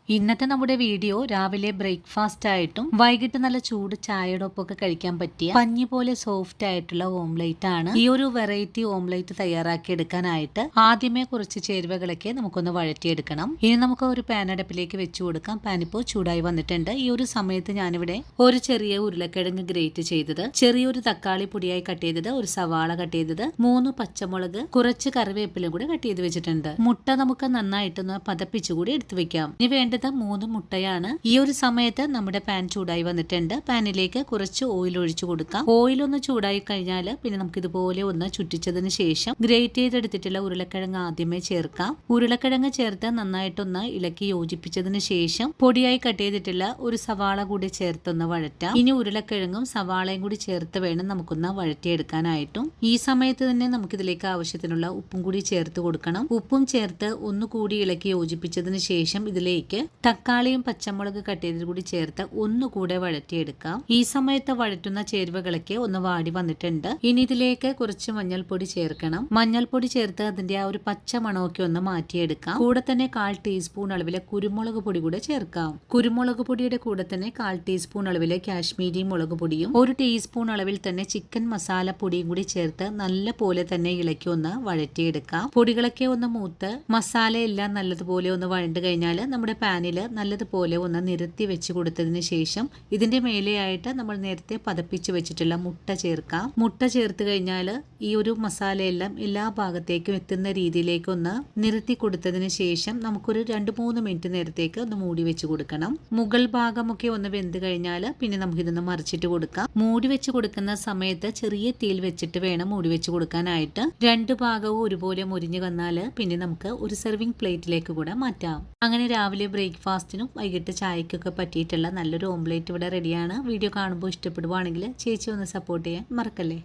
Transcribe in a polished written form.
ഇന്നത്തെ നമ്മുടെ വീഡിയോ രാവിലെ ബ്രേക്ക്ഫാസ്റ്റ് ആയിട്ടും വൈകിട്ട് നല്ല ചൂട് ചായയുടെ ഒപ്പമൊക്കെ കഴിക്കാൻ പറ്റിയ പഞ്ഞി പോലെ സോഫ്റ്റ് ആയിട്ടുള്ള ഓംലേറ്റ് ആണ്. ഈ ഒരു വെറൈറ്റി ഓംലേറ്റ് തയ്യാറാക്കി എടുക്കാനായിട്ട് ആദ്യമേ കുറച്ച് ചേരുവകളൊക്കെ നമുക്കൊന്ന് വഴറ്റിയെടുക്കണം. ഇനി നമുക്ക് ഒരു പാൻ അടുപ്പിലേക്ക് വെച്ചു കൊടുക്കാം. പാൻ ഇപ്പോൾ ചൂടായി വന്നിട്ടുണ്ട്. ഈ ഒരു സമയത്ത് ഞാനിവിടെ ഒരു ചെറിയ ഉരുളക്കിഴങ്ങ് ഗ്രേറ്റ് ചെയ്തത്, ചെറിയൊരു തക്കാളി പൊടിയായി കട്ട് ചെയ്തത്, ഒരു സവാള കട്ട് ചെയ്തത്, 3 പച്ചമുളക്, കുറച്ച് കറിവേപ്പിലും കൂടി കട്ട് ചെയ്ത് വെച്ചിട്ടുണ്ട്. മുട്ട നമുക്ക് നന്നായിട്ടൊന്ന് പതപ്പിച്ചുകൂടി എടുത്തു വെക്കാം. ഇനി വേണ്ടത് 3 മുട്ടയാണ്. ഈ ഒരു സമയത്ത് നമ്മുടെ പാൻ ചൂടായി വന്നിട്ടുണ്ട്. പാനിലേക്ക് കുറച്ച് ഓയിൽ ഒഴിച്ചു കൊടുക്കാം. ഓയിൽ ഒന്ന് ചൂടായി കഴിഞ്ഞാൽ പിന്നെ നമുക്ക് ഇതുപോലെ ഒന്ന് ചുറ്റിച്ചതിന് ശേഷം ഗ്രേറ്റ് ചെയ്തെടുത്തിട്ടുള്ള ഉരുളക്കിഴങ്ങ് ആദ്യമേ ചേർക്കാം. ഉരുളക്കിഴങ്ങ് ചേർത്ത് നന്നായിട്ടൊന്ന് ഇളക്കി യോജിപ്പിച്ചതിന് ശേഷം പൊടിയായി കട്ട് ചെയ്തിട്ടുള്ള ഒരു സവാള കൂടി ചേർത്തൊന്ന് വഴറ്റാം. ഇനി ഉരുളക്കിഴങ്ങും സവാളയും കൂടി ചേർത്ത് വേണം നമുക്കൊന്ന് വഴറ്റിയെടുക്കാനായിട്ടും. ഈ സമയത്ത് തന്നെ നമുക്കിതിലേക്ക് ആവശ്യത്തിനുള്ള ഉപ്പും കൂടി ചേർത്ത് കൊടുക്കണം. ഉപ്പും ചേർത്ത് ഒന്നുകൂടി ഇളക്കി യോജിപ്പിച്ചതിന് ശേഷം ഇതിലേക്ക് തക്കാളിയും പച്ചമുളക് കട്ട് ചെയ്തത് കൂടി ചേർത്ത് ഒന്നുകൂടെ വഴറ്റിയെടുക്കാം. ഈ സമയത്ത് വഴറ്റുന്ന ചേരുവകളൊക്കെ ഒന്ന് വാടി വന്നിട്ടുണ്ട്. ഇനി ഇതിലേക്ക് കുറച്ച് മഞ്ഞൾപ്പൊടി ചേർക്കണം. മഞ്ഞൾപ്പൊടി ചേർത്ത് അതിന്റെ ആ ഒരു പച്ച മണമൊക്കെ ഒന്ന് മാറ്റിയെടുക്കാം. കൂടെ തന്നെ 1/4 ടീസ്പൂൺ അളവിലെ കുരുമുളക് പൊടി കൂടെ ചേർക്കാം. കുരുമുളക് പൊടിയുടെ കൂടെ തന്നെ 1/4 ടീസ്പൂൺ അളവിലെ കാശ്മീരി മുളക് പൊടിയും 1 ടീസ്പൂൺ അളവിൽ തന്നെ ചിക്കൻ മസാല പൊടിയും കൂടി ചേർത്ത് നല്ല പോലെ തന്നെ ഇളക്കി ഒന്ന് വഴറ്റിയെടുക്കാം. പൊടികളൊക്കെ ഒന്ന് മൂത്ത് മസാല എല്ലാം നല്ലതുപോലെ ഒന്ന് വഴണ്ടു കഴിഞ്ഞാൽ നമ്മുടെ പാനിൽ നല്ലതുപോലെ ഒന്ന് നിരത്തി വെച്ച് കൊടുത്തതിന് ശേഷം ഇതിന്റെ മേലെയായിട്ട് നമ്മൾ നേരത്തെ പതപ്പിച്ച് വെച്ചിട്ടുള്ള മുട്ട ചേർക്കാം. മുട്ട ചേർത്ത് കഴിഞ്ഞാൽ ഈ ഒരു മസാലയെല്ലാം എല്ലാ ഭാഗത്തേക്കും എത്തുന്ന രീതിയിലേക്ക് ഒന്ന് നിരത്തി കൊടുത്തതിന് ശേഷം നമുക്കൊരു 2-3 മിനിറ്റ് നേരത്തേക്ക് ഒന്ന് മൂടി വെച്ച് കൊടുക്കണം. മുകൾ ഭാഗമൊക്കെ ഒന്ന് വെന്ത് കഴിഞ്ഞാൽ പിന്നെ നമുക്കിതൊന്ന് മറിച്ചിട്ട് കൊടുക്കാം. മൂടി വെച്ച് കൊടുക്കുന്ന സമയത്ത് ചെറിയ തീയിൽ വെച്ചിട്ട് വേണം മൂടി വെച്ച് കൊടുക്കാനായിട്ട്. 2 ഭാഗവും ഒരുപോലെ മുരിഞ്ഞു വന്നാൽ പിന്നെ നമുക്ക് ഒരു സെർവിങ് പ്ലേറ്റിലേക്ക് കൂടെ മാറ്റാം. അങ്ങനെ രാവിലെ ബ്രേക്ക്ഫാസ്റ്റിനും വൈകിട്ട് ചായക്കൊക്കെ പറ്റിയിട്ടുള്ള നല്ലൊരു ഓംലേറ്റ് ഇവിടെ റെഡിയാണ്. വീഡിയോ കാണുമ്പോൾ ഇഷ്ടപ്പെടുവാണെങ്കിൽ ചേച്ചി ഒന്ന് സപ്പോർട്ട് ചെയ്യാൻ മറക്കല്ലേ.